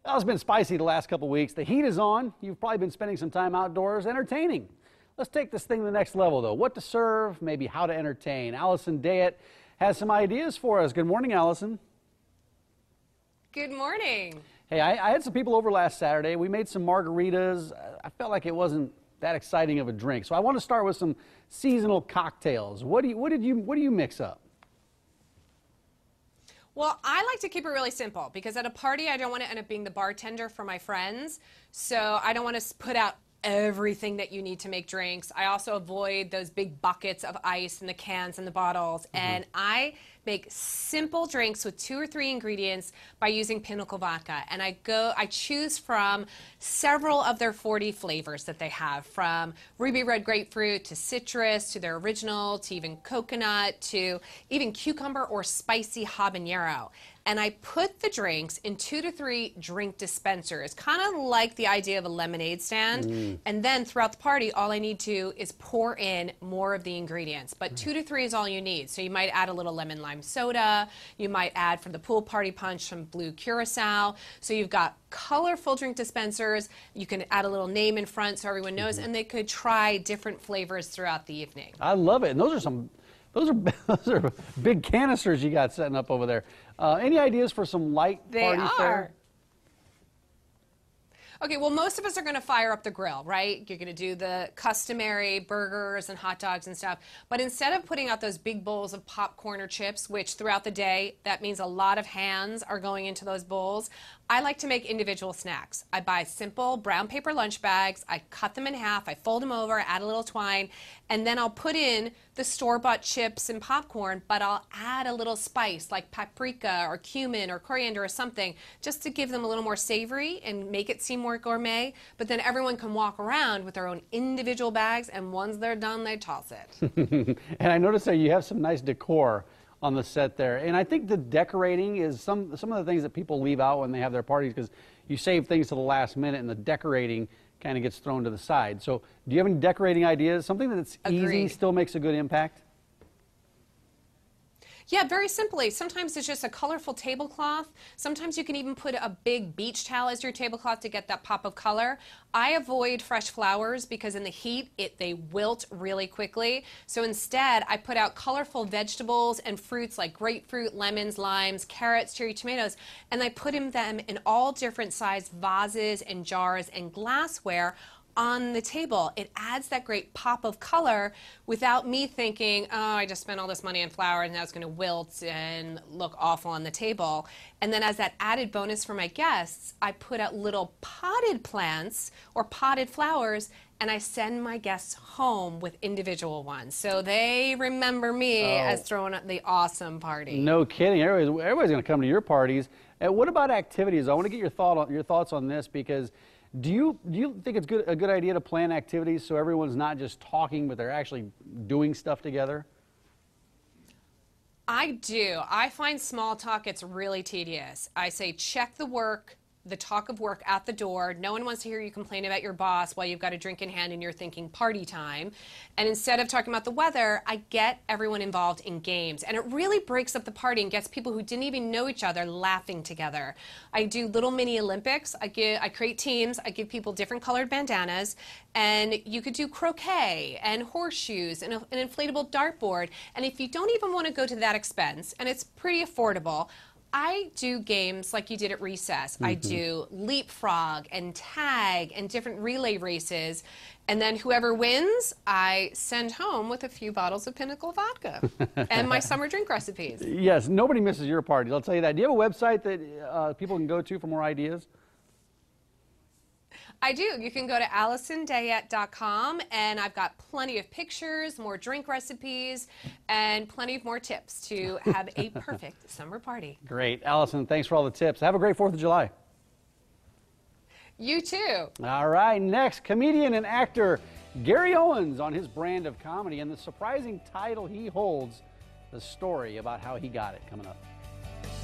Well, it's been spicy the last couple weeks. The heat is on. You've probably been spending some time outdoors entertaining. Let's take this thing to the next level, though. What to serve, maybe how to entertain. Allison Deyette has some ideas for us. Good morning, Allison. Good morning. Hey, I had some people over last Saturday. We made some margaritas. I felt like it wasn't that exciting of a drink, so I want to start with some seasonal cocktails. What do you mix up? Well, I like to keep it really simple because at a party I don't want to end up being the bartender for my friends, so I don't want to put out everything that you need to make drinks. I also avoid those big buckets of ice and the cans and the bottles, and I make simple drinks with 2 or 3 ingredients by using Pinnacle vodka. And I choose from several of their 40 flavors that they have, from ruby red grapefruit to citrus to their original to even coconut to even cucumber or spicy habanero. And I put the drinks in 2 to 3 drink dispensers, kind of like the idea of a lemonade stand. And then throughout the party, all I need to is pour in more of the ingredients. But 2 to 3 is all you need. So you might add a little lemon lime soda. You might add for the pool party punch some blue curacao. So you've got colorful drink dispensers. You can add a little name in front so everyone knows, and they could try different flavors throughout the evening. I love it. And those are big canisters you got setting up over there. Any ideas for some light party fare? Okay, well, most of us are going to fire up the grill, right? You're going to do the customary burgers and hot dogs and stuff. But instead of putting out those big bowls of popcorn or chips, which throughout the day, that means a lot of hands are going into those bowls, I like to make individual snacks. I buy simple brown paper lunch bags, I cut them in half, I fold them over, add a little twine, and then I'll put in the store-bought chips and popcorn, but I'll add a little spice like paprika or cumin or coriander or something just to give them a little more savory and make it seem more gourmet. But then everyone can walk around with their own individual bags, and once they're done, they toss it. And I noticed that you have some nice decor on the set there. And I think the decorating is some of the things that people leave out when they have their parties, because you save things to the last minute and the decorating kind of gets thrown to the side. So do you have any decorating ideas? Something that's easy, still makes a good impact? Yeah, very simply. Sometimes it's just a colorful tablecloth. Sometimes you can even put a big beach towel as your tablecloth to get that pop of color. I avoid fresh flowers because in the heat, they wilt really quickly. So instead, I put out colorful vegetables and fruits like grapefruit, lemons, limes, carrots, cherry tomatoes, and I put them in all different size vases and jars and glassware on the table. It adds that great pop of color without me thinking, oh, I just spent all this money on flowers and now it's going to wilt and look awful on the table. And then as that added bonus for my guests, I put out little potted plants or potted flowers, and I send my guests home with individual ones. So they remember me as throwing the awesome party. No kidding. Everybody's going to come to your parties. And what about activities? I want to get your thoughts on this, because do you think it's a good idea to plan activities so everyone's not just talking, but they're actually doing stuff together? I do. I find small talk gets really tedious. I say check the talk of work at the door. No one wants to hear you complain about your boss while you've got a drink in hand and you're thinking party time. And instead of talking about the weather, I get everyone involved in games. And it really breaks up the party and gets people who didn't even know each other laughing together. I do little mini Olympics. I create teams. I give people different colored bandanas. And you could do croquet and horseshoes and an inflatable dartboard. And if you don't even want to go to that expense, and it's pretty affordable, I do games like you did at recess. I do leapfrog and tag and different relay races. And then whoever wins, I send home with a few bottles of Pinnacle vodka and my summer drink recipes. Yes, nobody misses your parties, I'll tell you that. Do you have a website that people can go to for more ideas? I do. You can go to AllisonDeyette.com, and I've got plenty of pictures, more drink recipes, and plenty of more tips to have a perfect summer party. Great. Allison, thanks for all the tips. Have a great 4th of July. You too. All right, next, comedian and actor Gary Owens on his brand of comedy and the surprising title he holds, the story about how he got it, coming up.